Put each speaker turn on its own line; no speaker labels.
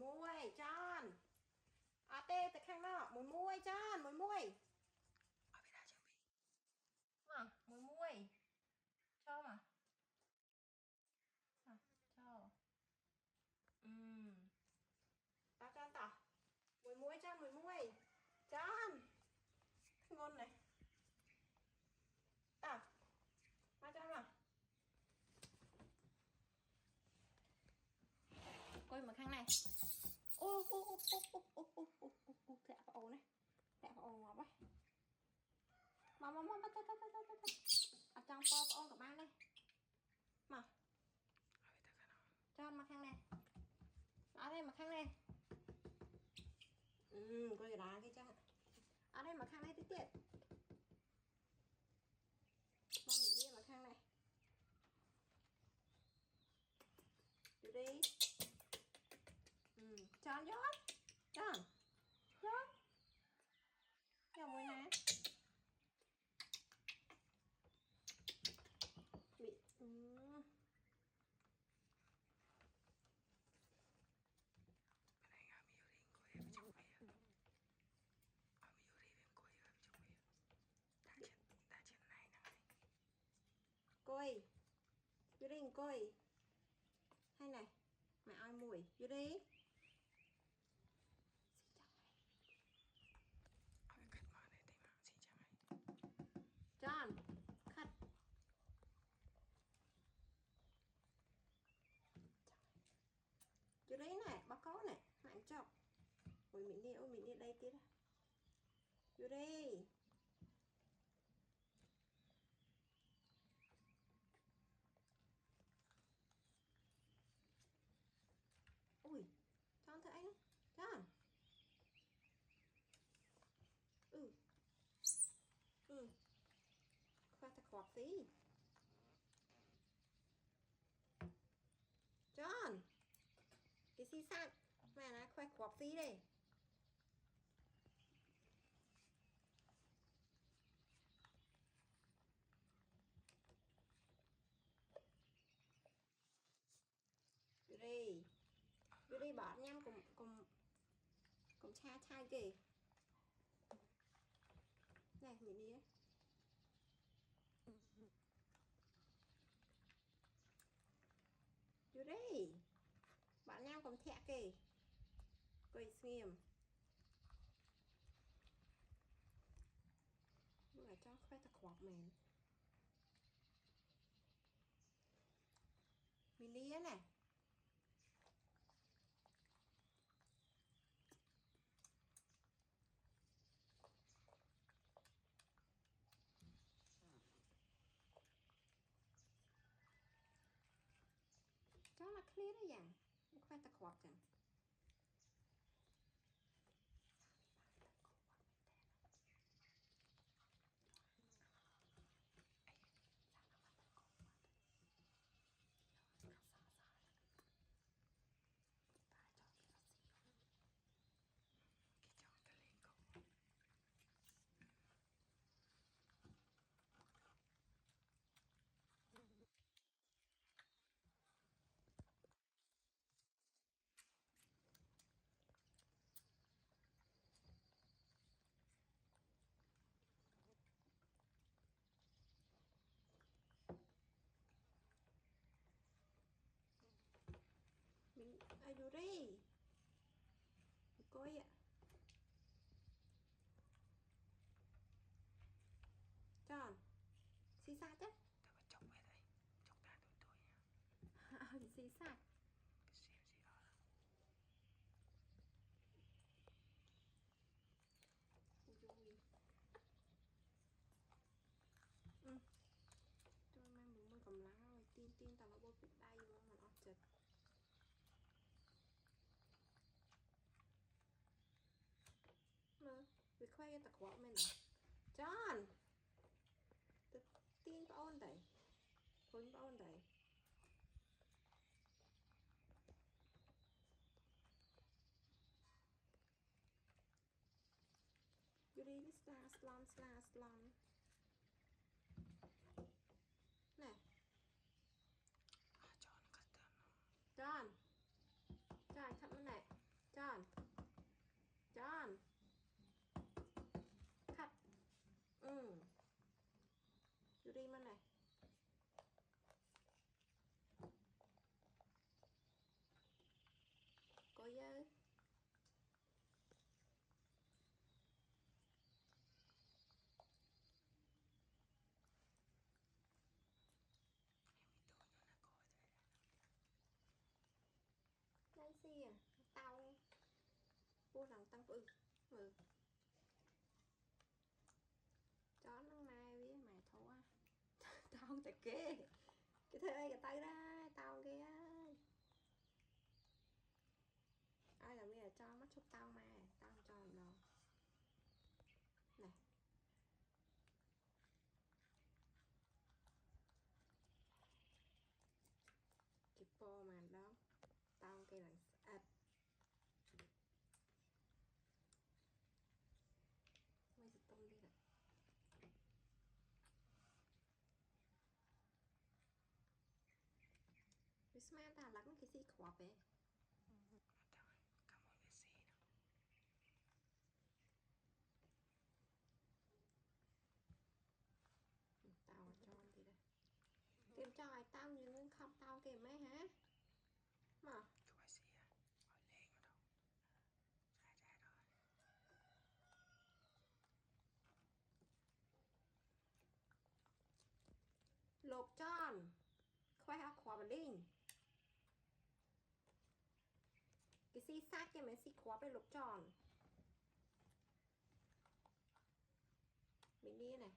muôi John à tê từ khang nọ muôi John muôi
ở bên đây chẳng bị
mà muôi cho mà cho tao John tao muôi John ngon này tao mà John mà coi mà khang này ô thẹo vào ổ này thẹo vào ổ ngọc ấy mà ở trong po ôn của bạn đây mà
ở bên đây nào
cho mặt khang này ở đây mặt khang này coi đá cái cha ở đây mặt khang này tí tiệt mà mình đi mặt khang này đi đi John mùi nè bị
bên này ngắm yêu đi coi em chụp về ngắm yêu đi bên coi em chụp về đã chuyện này này
coi vô đi coi hay này mẹ ai mùi vô đi
ở bên cạnh mà này tìm hàng xin chào mày
John khát vô đấy này báo cáo này mạnh trọng ôi mình đi đây tí vô đi ui John thấy anh John khoa thật khoạc tí John cái xì sát mẹ nói khoe khoạc tí đây vô đi bỏ nhâm cùng cha trai kì này mình đi đấy vô đi bỏ nhâm cùng thẹ kì quay nghiêm lúc này cho khoe thật khoạc mình đi này cho là clear đấy dạng khoe thật khoạc chẳng
cái chồng ta lên cậu
mình ai vô đi coi ạ John xì sát chứ
tao phải chọc về đây chọc ta tôi nha
xì sát
cái xem gì đó
tôi mang bụng môi cầm lá rồi tin tao nó bôi cục đây vô mà nó chật nè vì khoe tạc quả mình nè John tin bảo ôn đây khốn bảo ôn đây vô đi slon nè
cho nó cắt tiền
John trời thật này Yuri mà này. Có dơ. Đây gì à? Tao buôn lòng tăng ừ. Ừ. Chó nó mai với mày thôi. Tao không thể kê. Cái thế cái tay ra, tao kia. Ai là bây giờ cho mắt chụp tao mà, tao không cho làm đâu. Này. Cái po mà đó. Tao kia là mấy gì tông đi này. Wisma ta lắc cái gì khóa bé.
Cảm ơn về xí đó.
Tao cho anh thì đây. Tìm cho ai tao nhưng không tao kìa mấy hả? Mà.
Cái quái xí à? Hỏi lên vào đâu. Ra rồi.
Lột tròn. Khoai hả khóa vào đinh. Cái xí sát cái mấy xí khóa với lột tròn. Mình đi này.